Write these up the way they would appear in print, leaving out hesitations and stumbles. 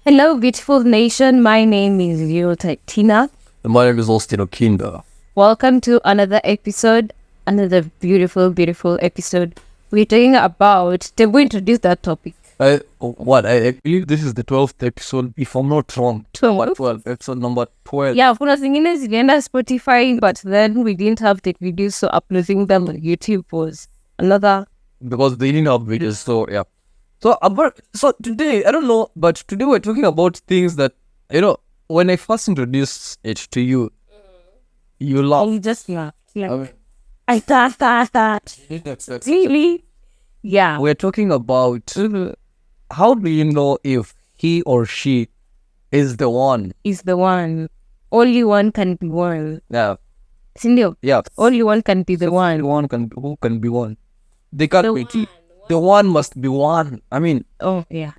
Hello, beautiful nation. My name is Tina. And my name is Austin Okinda. Welcome to another episode, another beautiful, beautiful episode. We're talking about, did we introduce that topic? I believe this is the 12th episode, if I'm not wrong. 12, episode number 12. Yeah, kuna zingine zilienda Spotify, but then we didn't have the videos, so uploading them on YouTube was another. Because they didn't have videos, so yeah. So today, I don't know, but today we're talking about things that, when I first introduced it to you, you laughed. You just laughed. Like, I mean, I thought. Really? Yeah. we're talking about how do you know if he or she is the one? Is the one. Only one can be one. Yeah. Sindio? Yeah. Only one can be the one. Who can be one? They can't be two. The one must be one. I mean, Oh, yeah.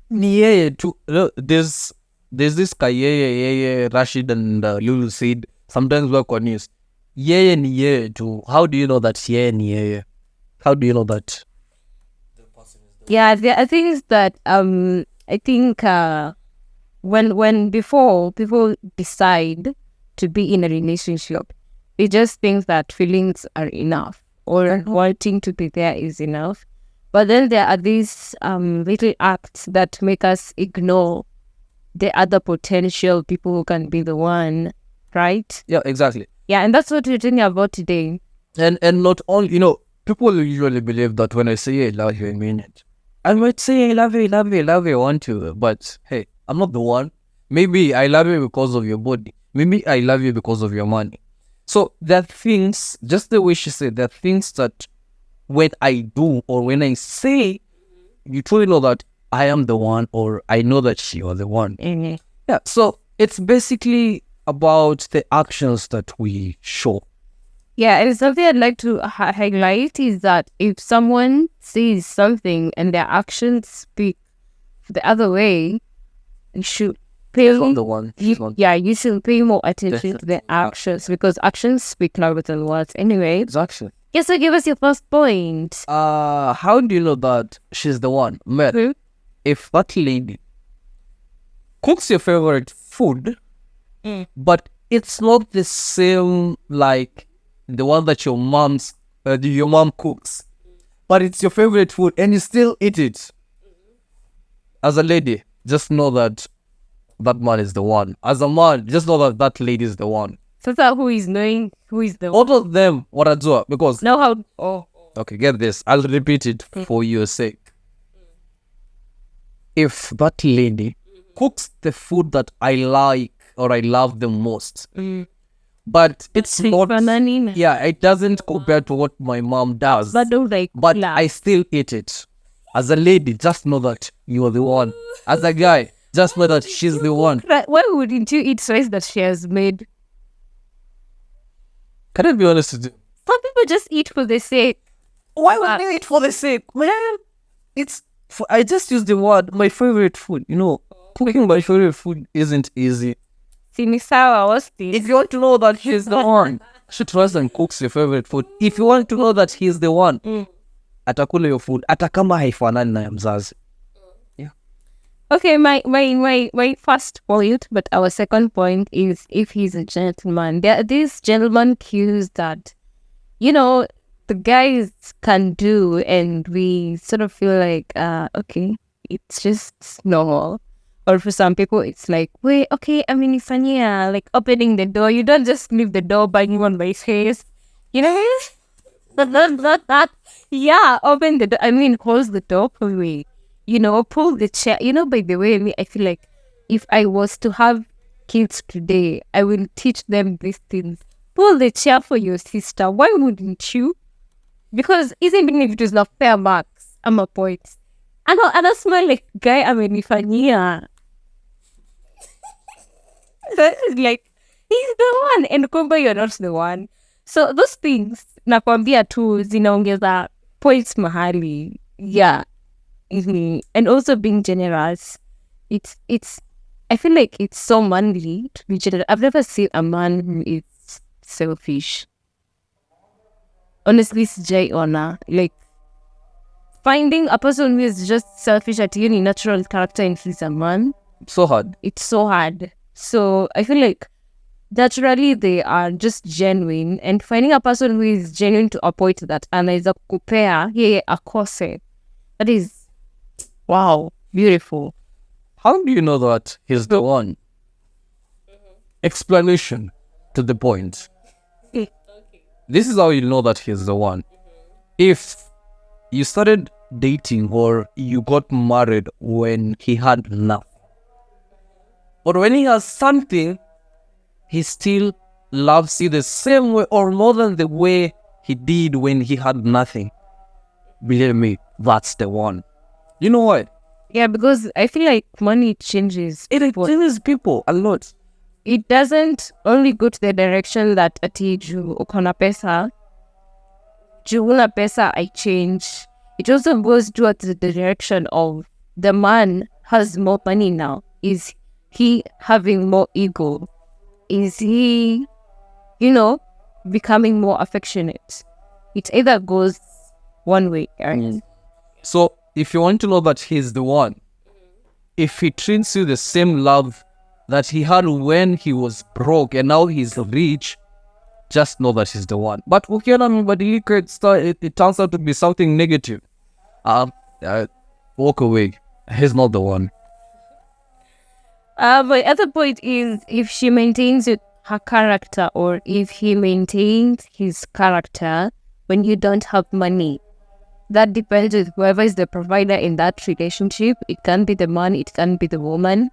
ni yeye tu. There's this guy yeye Rashid and Lulu said sometimes work on news. Yeye ni yeye tu. How do you know that yeye ni yeye? How do you know that? Yeah, there are things that I think when before people decide to be in a relationship, they just think that feelings are enough or wanting to be there is enough. But then there are these little acts that make us ignore the other potential people who can be the one, right? Yeah, exactly. Yeah, and that's what we're talking about today. And not only, people usually believe that when I say I love you, I mean it. I might say I love you, I want to, but hey, I'm not the one. Maybe I love you because of your body. Maybe I love you because of your money. So there are things, just the way she said, there are things that when I do or when I say, you truly know that I am the one or I know that you are the one. Mhm. Yeah, so it's basically about the actions that we show. Yeah, and something I'd like to highlight is that if someone says something and their actions speak the other way, you should pay I'm the one. She's one. you should pay more attention to their actions because actions speak louder than words. Anyway, Exactly. yes, so give us your first point. How do you know that she's the one? Man, Hmm? if that lady cooks your favorite food, but it's not the same like the one that your mom cooks, but it's your favorite food and you still eat it. As a lady, just know that that man is the one. As a man, just know that that lady is the one. So that who is knowing who is the All of them, what I do, because know how. Oh, okay, get this. I'll repeat it for your sake. If that lady cooks the food that I like or I love the most, but it's not, banana. yeah, it doesn't compare to what my mom does, But don't like. but laugh. I still eat it. As a lady, just know that you are the one. As a guy, just know that she's the one. Why wouldn't you eat rice that she has made? Can I be honest with you? Some people just eat for the sake. Why would you eat for the sake? Man, I just use the word my favorite food. Cooking my favorite food isn't easy. Sinisawa, what's this? If you want to know that he's the one, she tries and cooks your favorite food. If you want to know that he's the one, atakula your food. Hata kama haifanani na ya mzazi. Okay, my first point, but our second point is if he's a gentleman. There are these gentleman cues that, the guys can do, and we sort of feel like, okay, it's just normal. Or for some people, it's like, wait, okay, I mean, ifanyia, like opening the door. You don't just leave the door banging on my face. You know? Yeah, open the door. I mean, close the door for me. Pull the chair. By the way, I feel like if I was to have kids today, I will teach them these things. Pull the chair for your sister. Why wouldn't you? Because even if it is not fair marks, I'm a point. And I smell like guy amenifanyia. That is like, he's the one. And kumbe you're not the one. So those things, nakwambia tu, zinaongeza points mahali. Yeah. And also being generous. It's I feel like it's so manly to be generous. I've never seen a man who is selfish. Honestly, sijaiona. Like, finding a person who is just selfish at any natural character and he's a man, So hard. It's so hard. So I feel like naturally they are just genuine, and finding a person who is genuine to a point that anaweza kupea yeye akose, that is wow, beautiful. How do you know that he's the one? Explanation to the point. This is how you know that he's the one. If you started dating or you got married when he had nothing, but when he has something, he still loves you the same way or more than the way he did when he had nothing. Believe me, that's the one. You know what? Yeah, because I feel like money changes. It changes people a lot. It doesn't only go to the direction that ati juu uko na pesa, juu huna pesa I change. It also goes towards the direction of the man has more money now. Is he having more ego? Is he, becoming more affectionate? It either goes one way, right? So if you want to know that he's the one, if he treats you the same love that he had when he was broke and now he's rich, just know that he's the one. But ukiona mbadiliko, it turns out to be something negative. Walk away. He's not the one. But other point is if she maintains her character, or if he maintains his character when you don't have money. That depends with whoever is the provider in that relationship. It can be the man, it can be the woman.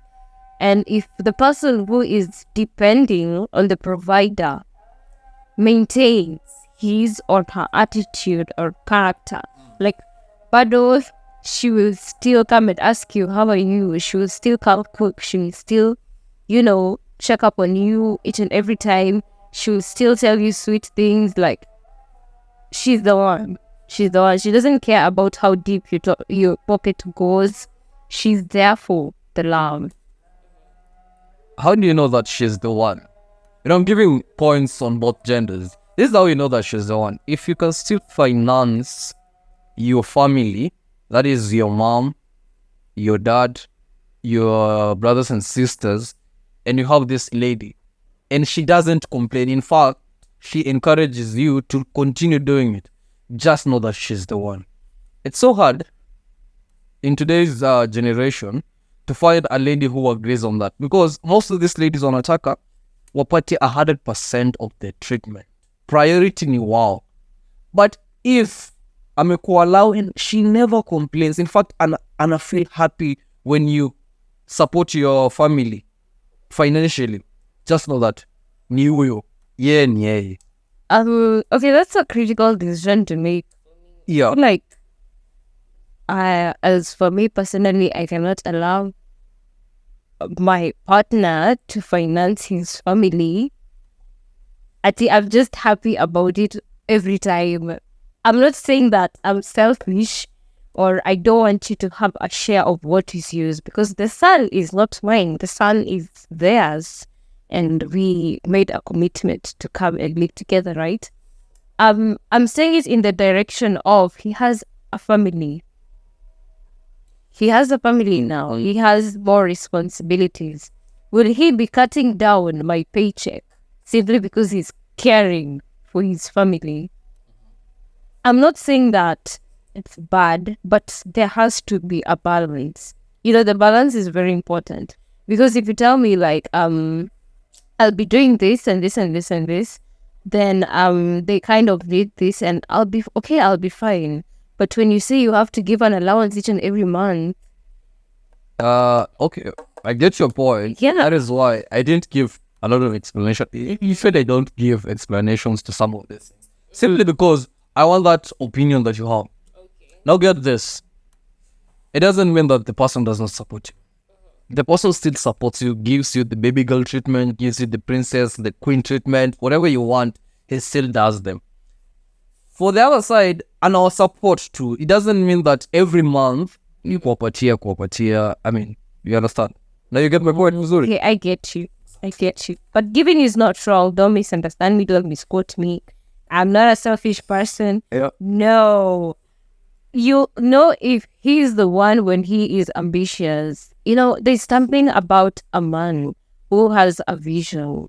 And if the person who is depending on the provider maintains his or her attitude or character, like bado, she will still come and ask you, how are you? She will still come cook. She will still, check up on you each and every time. She will still tell you sweet things. Like, she's the one. She's the one. She doesn't care about how deep your pocket goes. She's there for the love. How do you know that she's the one? I'm giving points on both genders. This is how you know that she's the one. If you can still finance your family, that is your mom, your dad, your brothers and sisters, and you have this lady, and she doesn't complain. In fact, she encourages you to continue doing it. Just know that she's the one. It's so hard in today's generation to find a lady who agrees on that, because most of these ladies on Ataka wapati 100% of the treatment. Priority ni wow. But if amekuwa allowing, she never complains. In fact, ana feel happy when you support your family financially. Just know that ni huyo. Yeah, ni yeye. Okay, that's a critical decision to make. Yeah. Like, as for me personally, I cannot allow my partner to finance his family. I'm just happy about it every time. I'm not saying that I'm selfish or I don't want you to have a share of what is yours, because the son is not mine. The son is theirs. And we made a commitment to come and live together, right? I'm saying it in the direction of he has a family. He has a family now. He has more responsibilities. Will he be cutting down my paycheck simply because he's caring for his family? I'm not saying that it's bad, but there has to be a balance. The balance is very important. Because if you tell me like, I'll be doing this and this and this and this, then they kind of need this and I'll be okay, I'll be fine. But when you say you have to give an allowance each and every month. Okay, I get your point. Yeah. That is why I didn't give a lot of explanation. You said I don't give explanations to some of this. Simply because I want that opinion that you have. Okay. Now get this. It doesn't mean that the person does not support you. The person still supports you, gives you the baby girl treatment, gives you the princess, the queen treatment, whatever you want, he still does them. For the other side, and our support too, it doesn't mean that every month, you kuwapatia. I mean, you understand? Now you get my point, Missouri. Okay, I get you. But giving is not wrong. Don't misunderstand me, don't misquote me. I'm not a selfish person. Yeah. No. you know if he's the one when he is ambitious. There's something about a man who has a vision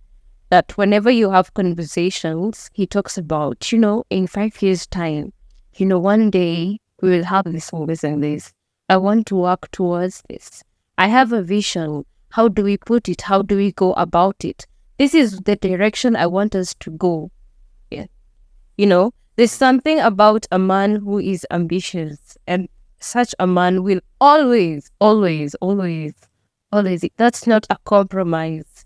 that whenever you have conversations, he talks about, in 5 years' time, one day we will have this and this. I want to work towards this. I have a vision. How do we put it? How do we go about it? This is the direction I want us to go. Yeah. There's something about a man who is ambitious, and such a man will always, always, always, always, that's not a compromise.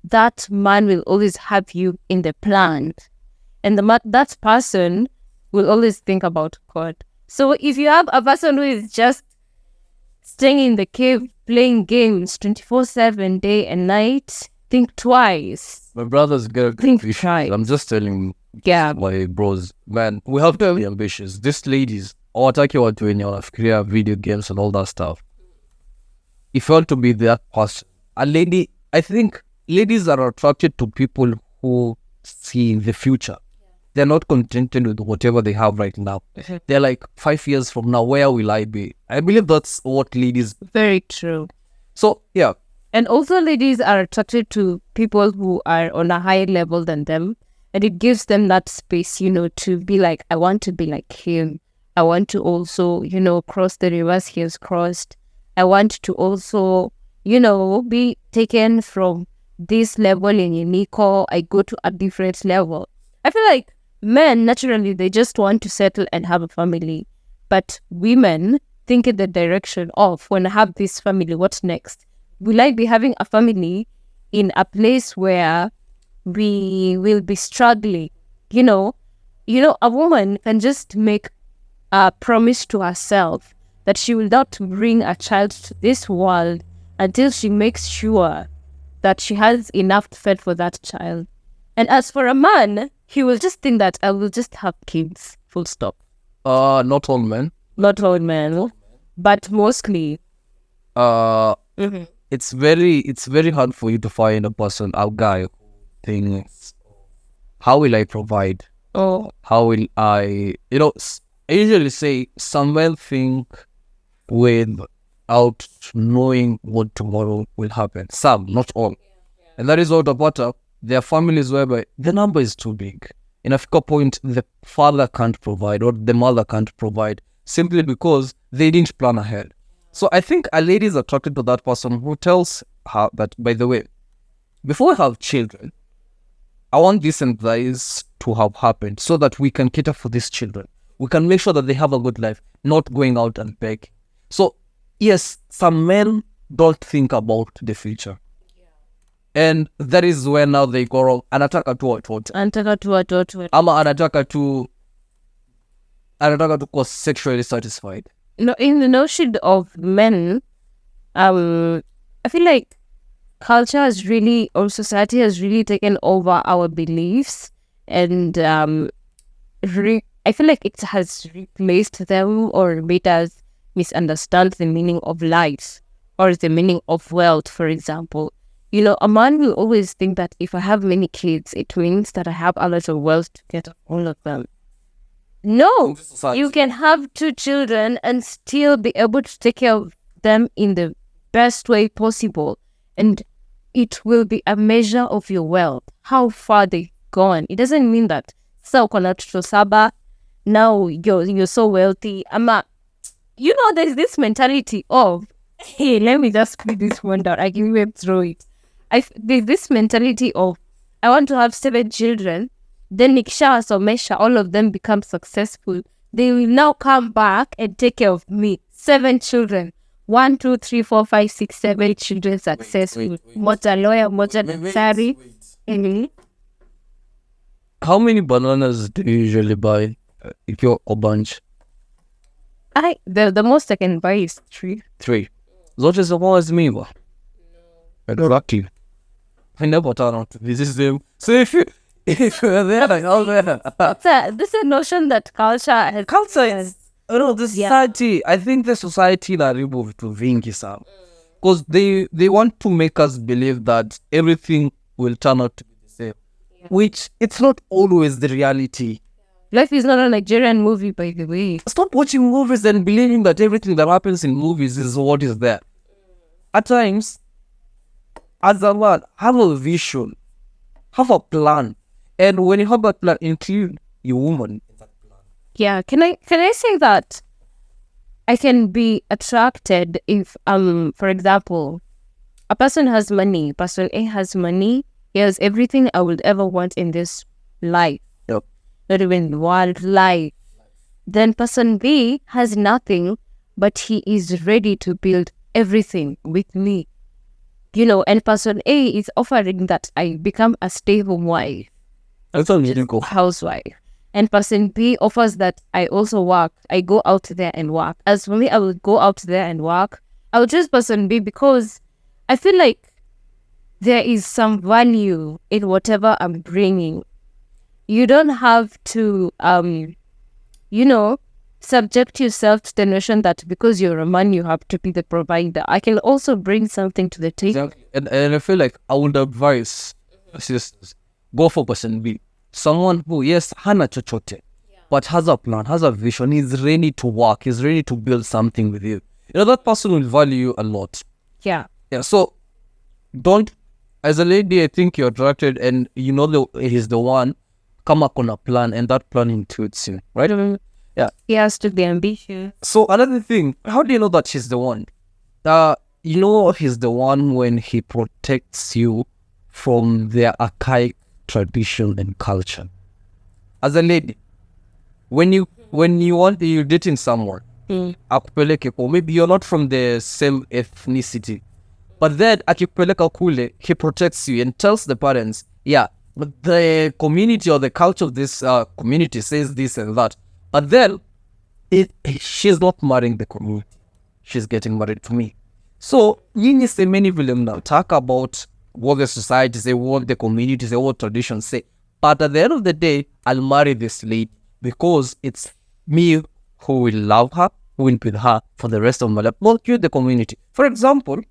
That man will always have you in the plan. And that person will always think about God. So if you have a person who is just staying in the cave, playing games 24/7, day and night, think twice. My brother's get Think ambitious. twice. I'm just telling Yeah. my bros, man, we have to be ambitious. These ladies, wataki watu wenye wanafikiria video games and all that stuff. If you want to be that person, a lady, I think ladies are attracted to people who see the future. They're not contented with whatever they have right now. They're like, 5 years from now, where will I be? I believe that's what ladies. Very true. So, yeah. And also ladies are attracted to people who are on a higher level than them. And it gives them that space, to be like, I want to be like him. I want to also, cross the rivers he has crossed. I want to also, be taken from this level in Unico. I go to a different level. I feel like men, naturally, they just want to settle and have a family. But women think in the direction of, when I have this family, what's next? Will I be having a family in a place where we will be struggling? A woman can just make a promise to herself that she will not bring a child to this world until she makes sure that she has enough to feed for that child. And as for a man, he will just think that I will just have kids, full stop. Not all men. Not all men, but mostly. It's very hard for you to find a guy who thinks, how will I provide? Oh. How will I, I usually say some men think without knowing what tomorrow will happen. Some, not all. And that is what about there are families whereby the number is too big. In a point, the father can't provide or the mother can't provide simply because they didn't plan ahead. So I think a lady is attracted to that person who tells her that, by the way, before I have children, I want this and that to have happened so that we can cater for these children. We can make sure that they have a good life, not going out and beg. So yes, some men don't think about the future. And that is where now they go wrong. Anataka tu watoto. Ama anataka tu kuwa sexually satisfied. In the notion of men, I feel like culture has really, or society has really taken over our beliefs, and I feel like it has replaced them or made us misunderstand the meaning of life or the meaning of wealth, for example. A man will always think that if I have many kids, it means that I have a lot of wealth to get all of them. No, you can have 2 children and still be able to take care of them in the best way possible. And it will be a measure of your wealth, how far they've gone. It doesn't mean that now you're so wealthy. There's this mentality of, hey, let me just put this one down. I can even throw it. There's this mentality of, I want to have 7 children. Then nikishawasomesha, all of them become successful. They will now come back and take care of me. 7 children. 1, 2, 3, 4, 5, 6, 7 children successful. Moja lawyer, moja daktari. How many bananas do you usually buy if you're a bunch? The most I can buy is 3. 3. Zote small as me, ba? Exactly. I never turn out to visit them. So if you're there, like, oh, there. This is a notion that culture has. The society, I think the society that removed to vingi sana. Because they want to make us believe that everything will turn out to be the same. Which, it's not always the reality. Life is not a Nigerian movie, by the way. Stop watching movies and believing that everything that happens in movies is what is there. At times, as a man, have a vision, have a plan, and when you have that plan, include your woman in that plan. Yeah, can I say that I can be attracted if for example, a person has money, person A has money, he has everything I would ever want in this life. Yep. Not even world life. Then person B has nothing, but he is ready to build everything with me. And person A is offering that I become a stable wife, That's all you go. housewife. And person B offers that I also work. I go out there and work. As for me, I will go out there and work. I will choose person B because I feel like there is some value in whatever I'm bringing. You don't have to, subject yourself to the notion that because you're a man, you have to be the provider. I can also bring something to the table. Exactly. And I feel like I would advise sisters, go for person B. Someone who, yes, hana chochote, but has a plan, has a vision, is ready to work, is ready to build something with you. That person will value you a lot. Yeah. Yeah, so don't, as a lady, I think you're attracted and he's the one, come up on a plan and that plan intuits you, right? Yeah. He has to be ambitious. So another thing, how do you know that she's the one? He's the one when he protects you from their archaic tradition and culture. As a lady, when you're dating someone, akupeleke, or maybe you're not from the same ethnicity, but then akipeleka kule, he protects you and tells the parents, yeah, the community or the culture of this community says this and that. But then, she's not marrying the community. She's getting married to me. So, you say many film now talk about what the society say, what the community say, what traditions say. But at the end of the day, I'll marry this lady because it's me who will love her, who will be with her for the rest of my life, not you, the community. For example,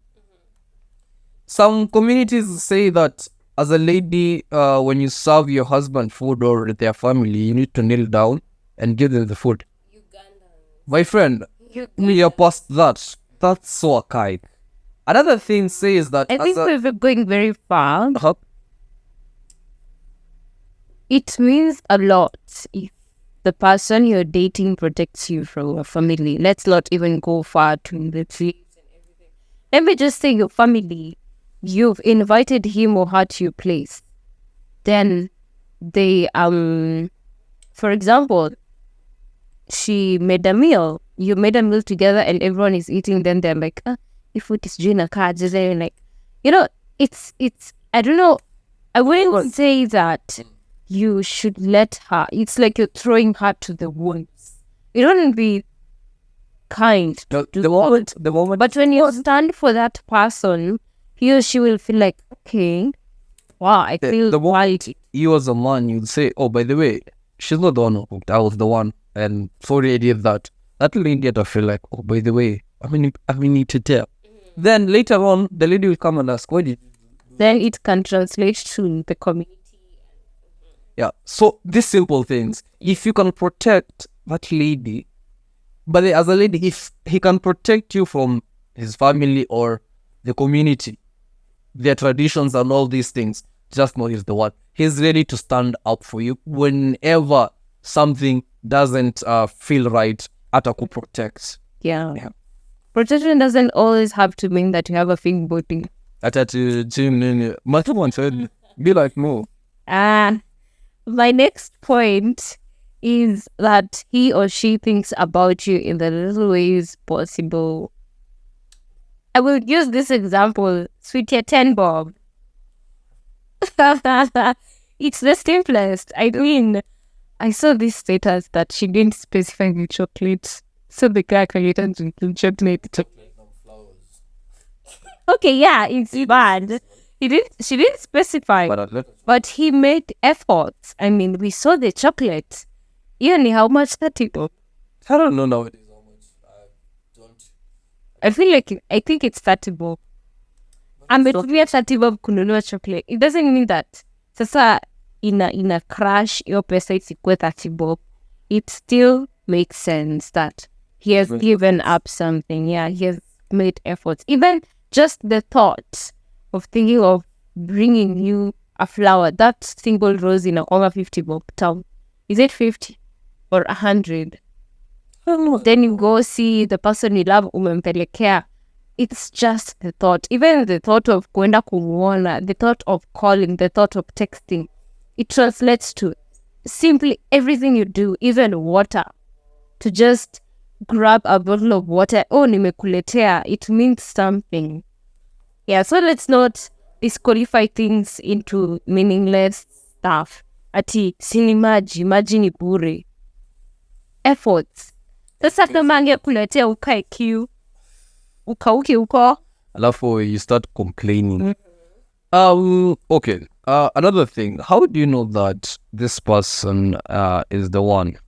some communities say that as a lady, when you serve your husband food or their family, you need to kneel down and give them the food. My friend, we are past that. That's so archaic. Another thing says that I think we're going very far. It means a lot if the person you're dating protects you from your family. Let's not even go far to the trees and everything. Let me just say your family. You've invited him or her to your place. Then they, for example, she made a meal. You made a meal together and everyone is eating. Then they're like, if it is Gina cards, they're like, it's, I don't know. I wouldn't say that you should let her. It's like you're throwing her to the wolves. You don't be kind to the moment. But when you stand for that person, he or she will feel like, okay, wow, I feel quality. You as a man, you'd say, oh, by the way, she's not the one who cooked. I was the one. And sorry I did that. That little idiot, I feel like, oh, by the way, I need to tell. Then later on, the lady will come and ask, why did you? Then it can translate to the community. Yeah. So these simple things, if you can protect that lady, but as a lady, if he can protect you from his family or the community, their traditions and all these things, just know he's the one. He's ready to stand up for you whenever something doesn't feel right. Ataku protects. Yeah. Protection doesn't always have to mean that you have a thing voting. Someone said, be like, no. My next point is that he or she thinks about you in the little ways possible. I will use this example, Sweetie 10 Bob. It's the simplest. I mean, I saw this status that she didn't specify the chocolate, so the guy created the chocolate. Okay, yeah, it's bad. She didn't specify, but he made efforts. I mean, we saw the chocolate. Even how much that it was. I don't know nowadays how much. I think it's 30 bob. Ametumia 30 bob kununua chocolate. It doesn't mean that. Sasa ina crash your pesa isikue 30 bob. it still makes sense that he has given up something. Yeah, he has made efforts. Even just the thought of thinking of bringing you a flower, that single rose in a over 50 bob town. Is it 50 or 100? Then you go see the person you love, umempelekea. It's just the thought. Even the thought of kwenda kumuona, the thought of calling, the thought of texting, it translates to simply everything you do, even water. To just grab a bottle of water, oh, nimekuletea, it means something. Yeah, so let's not disqualify things into meaningless stuff. Ati, maji ni bure. Efforts. Sasa kama angekuletea ukae kiu, ukauke uko. Alafu you start complaining. Okay. Another thing. How do you know that this person is the one?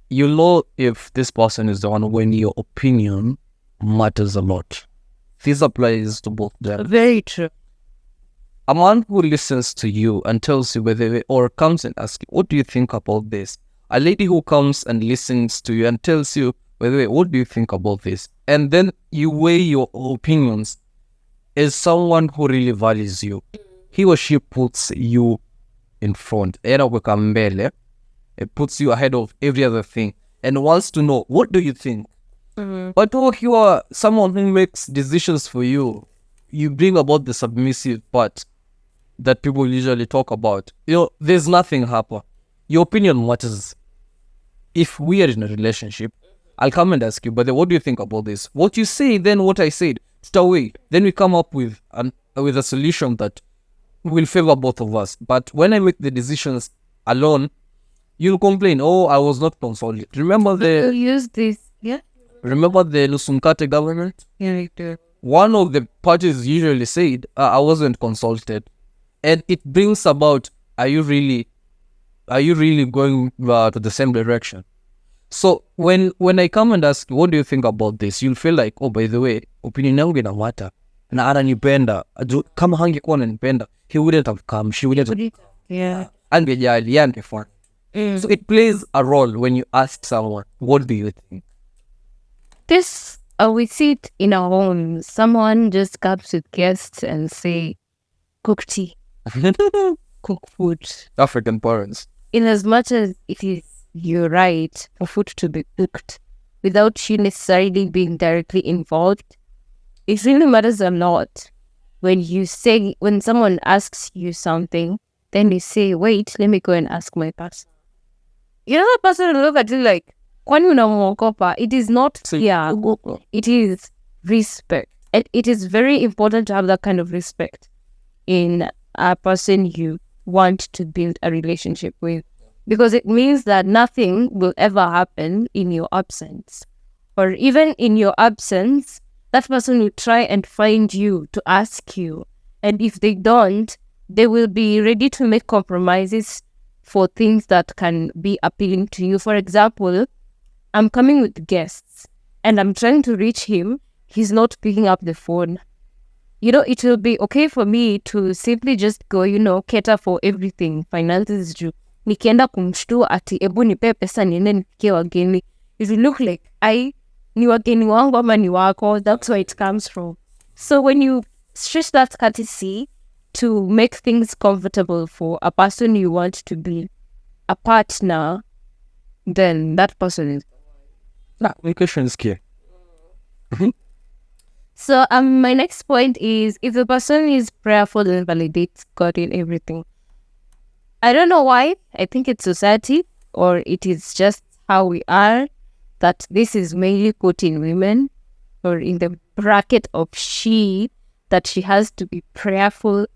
You know if this person is the one when your opinion matters a lot. This applies to both them. Very true. A man who listens to you and tells you whether, or comes and asks you, what do you think about this? A lady who comes and listens to you and tells you, whether, what do you think about this? And then you weigh your opinions, is someone who really values you. He or she puts you in front. It puts you ahead of every other thing and wants to know, what do you think? But if you are someone who makes decisions for you, you bring about the submissive part that people usually talk about. There's nothing happen. Your opinion matters. If we are in a relationship, I'll come and ask you, but then what do you think about this? What you say, then what I said, away. Then we come up with a solution that will favor both of us. But when I make the decisions alone, you'll complain, oh, I was not consulted. Remember You use this, yeah? Remember the Lusumkate government? Yeah, I do. One of the parties usually said, I wasn't consulted. And it brings about, are you really going to the same direction? So when I come and ask, what do you think about this? You'll feel like, oh, by the way, opinion yangu inamata. Na ananipenda. Kama hangekuwa ananipenda, he wouldn't have come. She wouldn't have. Yeah. Angejali, angefanya. So it plays a role when you ask someone, what do you think? This, we see it in our homes. Someone just comes with guests and say, cook tea, cook food. African parents. In as much as it is your right for food to be cooked without you necessarily being directly involved, it really matters a lot when someone asks you something, then you say, wait, let me go and ask my person. You know, the person will look at you like, kwani unamwogopa? It is not fear. It is respect. It is very important to have that kind of respect in a person you want to build a relationship with, because it means that nothing will ever happen in your absence, or even in your absence, that person will try and find you to ask you, and if they don't, they will be ready to make compromises for things that can be appealing to you. For example, I'm coming with guests and I'm trying to reach him. He's not picking up the phone. It will be okay for me to simply just go, cater for everything. Finances due. Nikienda kumshtua ati ebu nipe pesa niende nipikie wageni. It will look like ni wageni wangu ama ni wako. That's where it comes from. So when you stretch that courtesy to make things comfortable for a person you want to be a partner, then that person is. Communication is key. So my next point is, if the person is prayerful and validates God in everything. I don't know why. I think it's society, or it is just how we are, that this is mainly put in women, or in the bracket of she, that she has to be prayerful.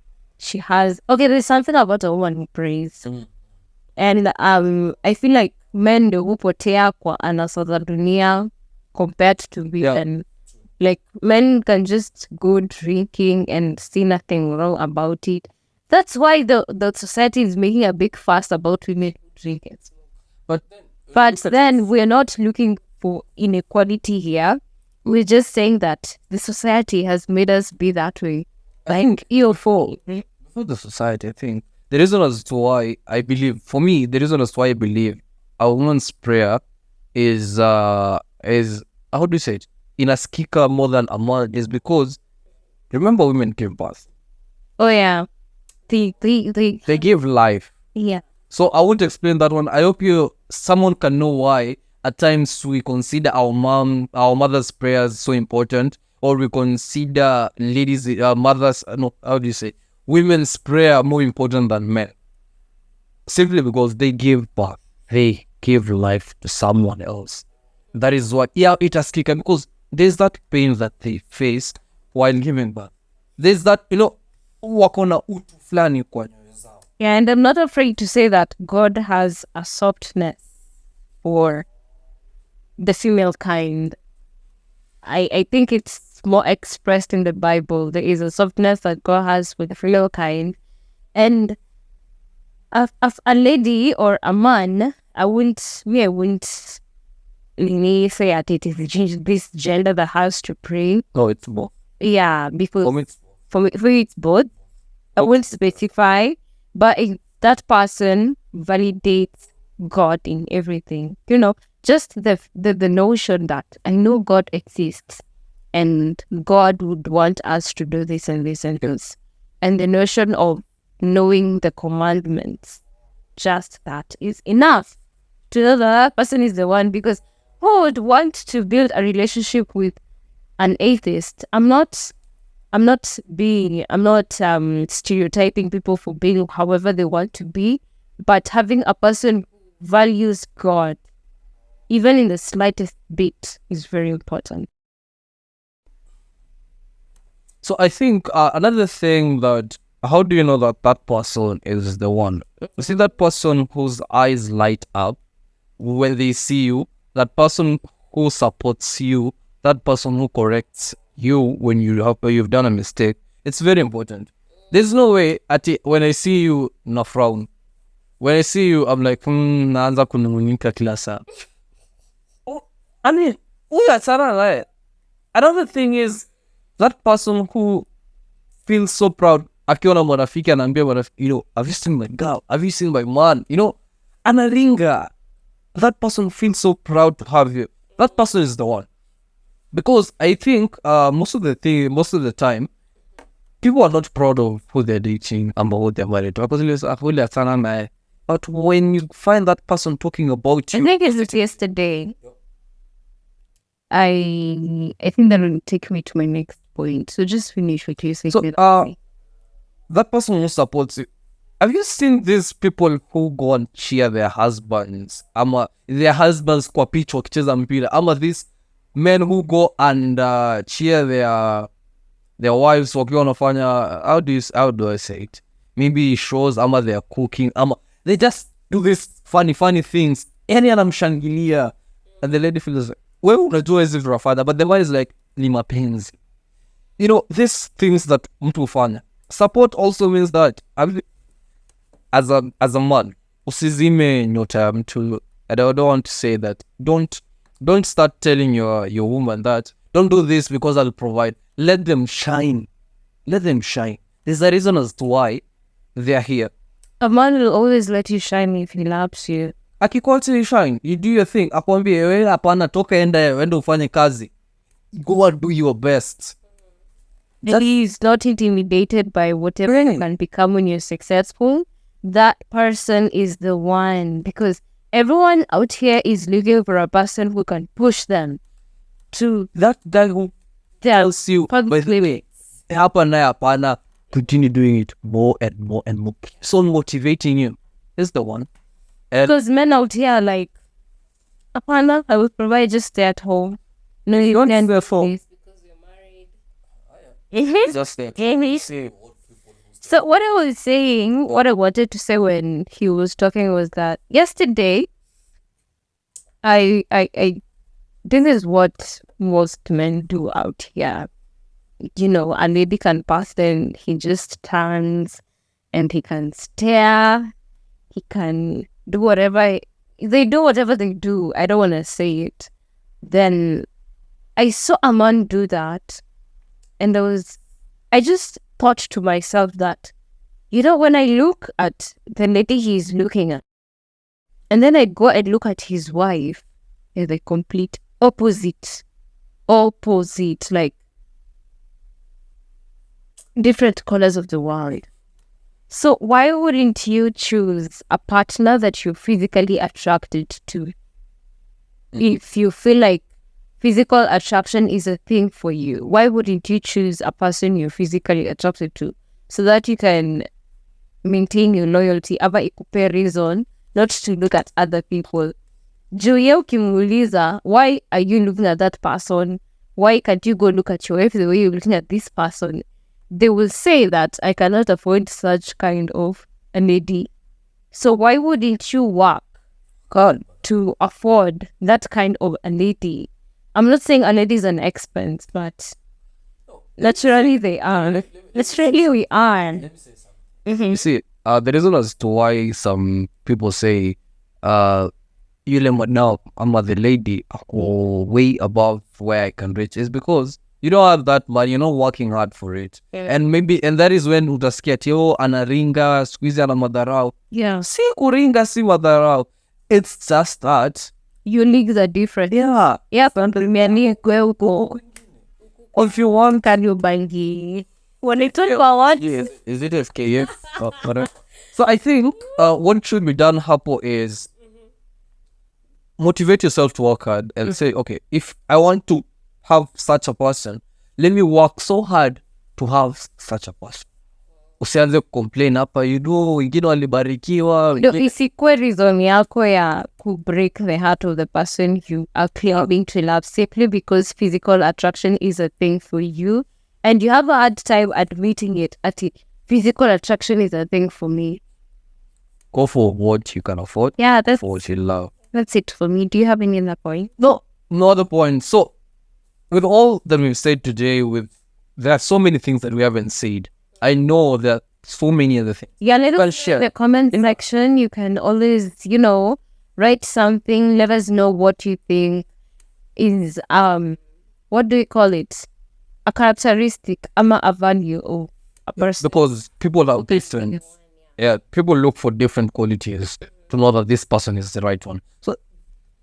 There's something about a woman who prays. And I feel like men ndio hupotea kwa anasa za dunia compared to women. Yeah. Like, men can just go drinking and see nothing wrong about it. That's why the society is making a big fuss about women who drink and smoke. But then we're not looking for inequality here. We're just saying that the society has made us be that way. Like, your fault. Not the society, I think. The reason as to why I believe, for me, the reason as to why I believe a woman's prayer is how do you say it? Inasikika more than a man is because remember women give birth. Oh yeah. They They give life. yeah. So I want to explain that one. I hope someone can know why at times we consider our mother's prayers so important, or we consider women's prayer more important than men. Simply because they give birth, they give life to someone else. That is what, it has kicked, because there's that pain that they face while giving birth. There's that, wakona utu flani kwa nyoyo zao. Yeah, and I'm not afraid to say that God has a softness for the female kind. I think it's more expressed in the Bible. There is a softness that God has for the female kind. And of a lady or a man, I wouldn't really say that it is this gender that has to pray. No, it's more. Yeah, because For me, for me it's both. I won't specify, but if that person validates God in everything, just the notion that I know God exists and God would want us to do this and this and this, and the notion of knowing the commandments, just that is enough to know that person is the one. Because who would want to build a relationship with an atheist? I'm not stereotyping people for being however they want to be, but having a person who values God, even in the slightest bit, is very important. So I think another thing that, how do you know that that person is the one? You see that person whose eyes light up when they see you, that person who supports you, that person who corrects you when you've done a mistake. It's very important. There's no way when I see you na frown. When I see you, I'm like, naanza kunungunika kila saa. I mean, right? Another thing is that person who feels so proud akiona marafiki anaambia marafiki, have you seen my girl? Have you seen my man? Analinga. That person feels so proud to have you. That person is the one. Because I think most of the time, people are not proud of who they're dating and who they're married to. But when you find that person talking about you, I think it's yesterday. I think that will take me to my next point. So just finish what you said. So that person who supports you. Have you seen these people who go and cheer their husbands? Their husbands kwa pitch wakicheza mpira. These men who go and cheer their wives wakiwa wanafanya, how do I say it? Maybe shows, they're cooking, they just do these funny things. Yani anamshangilia, and the lady feels like, wewe unajua hizi tunafanya, but the wife is like, ni mapenzi. These things that mtu hufanya. Support also means that as a man, usizime nyota ya mtu. I don't want to say that. Don't start telling your woman that don't do this because I'll provide. Let them shine. There's a reason as to why they're here. A man will always let you shine if he loves you. Akikuacha you shine, you do your thing. Akwambie wewe hapana, toka enda ufanye kazi. Go and do your best. He's not intimidated by whatever you can become when you're successful. That person is the one, because everyone out here is looking for a person who can push them to that guy who tells you, hapana, continue doing it more and more and more. So motivating you is the one. Because men out here are like, hapana, I will provide, just stay at home. No, you don't stay at home because you're married. Just stay. So what I was saying, what I wanted to say when he was talking was that yesterday, I this is what most men do out here. A lady can pass them, he just turns and he can stare, he can do whatever they do. I don't want to say it. Then I saw a man do that, and I just thought to myself that, when I look at the lady he's looking at, And then I go and look at his wife, and the complete opposite. Like different colors of the world. So why wouldn't you choose a partner that you're physically attracted to? If you feel like physical attraction is a thing for you, why wouldn't you choose a person you're physically attracted to so that you can maintain your loyalty? Aba ikupe reason not to look at other people. Juu ye ukimuuliza, why are you looking at that person? Why can't you go look at your wife the way you're looking at this person? They will say that I cannot afford such kind of a lady. So why wouldn't you work to afford that kind of a lady? I'm not saying a lady is an expense, but naturally they are. Naturally we are. You see, the reason as to why some people say, you now I'm the lady or way above where I can reach is because you don't have that money, you're not working hard for it. And that is when utasikia tio anaringa, squeeze ana madarao. Yeah. Si kuringa, si madarao. It's just that your leagues are different. Yeah. Yeah, go. If you want, can you bangi? When it's all about what? Yes. Is it FKF? So I think what should be done, Hapo, is motivate yourself to work hard and say, okay, if I want to have such a person, let me work so hard to have such a person. Usianze complain hapa, wengine walibarikiwa. No, isikwe reason yako ya ku break the heart of the person you are claiming to love simply because physical attraction is a thing for you and you have a hard time admitting it. Physical attraction is a thing for me. Go for what you can afford. Yeah, that's for what you love. That's it for me. Do you have any other point? No other point. So, with all that we've said today, there are so many things that we haven't said. I know that so many other things. Yeah, let us share in the comment section. You can always, write something. Let us know what you think is what do you call it? A characteristic, a value of a person. Because people are different. Yeah, people look for different qualities to know that this person is the right one. So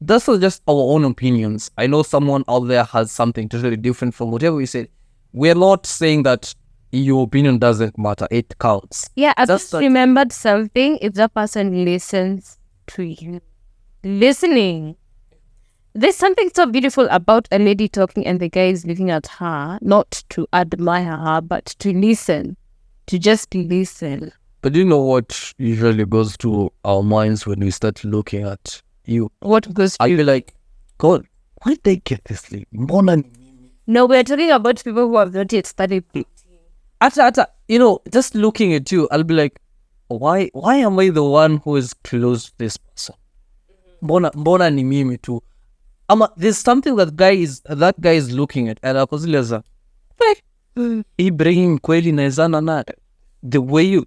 that's just our own opinions. I know someone out there has something totally different from whatever we said. We're not saying that your opinion doesn't matter. It counts. Yeah, I just remembered something. If the person listens to you. Listening. There's something so beautiful about a lady talking and the guy is looking at her, not to admire her, but to listen. To just listen. But do you know what usually goes to our minds when we start looking at you? What goes to you? I feel like, God, why did they get this lady? No, we're talking about people who have not yet started. Just looking at you, I'll be like, why am I the one who is close to this person? Mbona ni mimi tu. There's something that guy is looking at, and akozileza, he bringing kweli naezana na the way you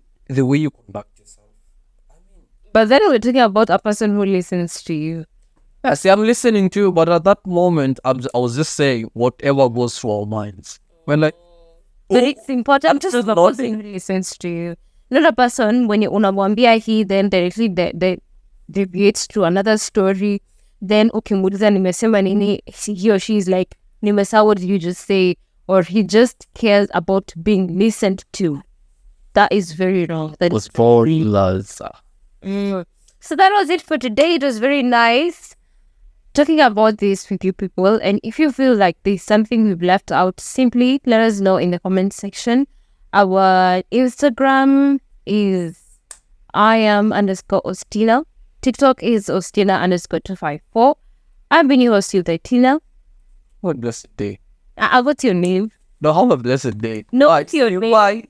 conduct yourself. But then we're talking about a person who listens to you. Yeah, see, I'm listening to you, but at that moment, I was just saying whatever goes through our minds. When but it's important to the person who listens to you. Not a person, when you unamwambia he then directly deviates to another story. Then, ukimuuliza nimesema nini, he or she is like, nimesahau, what did you just say? Or he just cares about being listened to. That is very wrong. That was very low. So that was it for today. It was very nice talking about this with you people. And if you feel like there's something we've left out, simply let us know in the comment section. Our Instagram is @Iam_Ostina. TikTok is Ostina_254. I've been your host, Tina. What a blessed day. What's your name? No, have a blessed day. No, what's your name? Bye.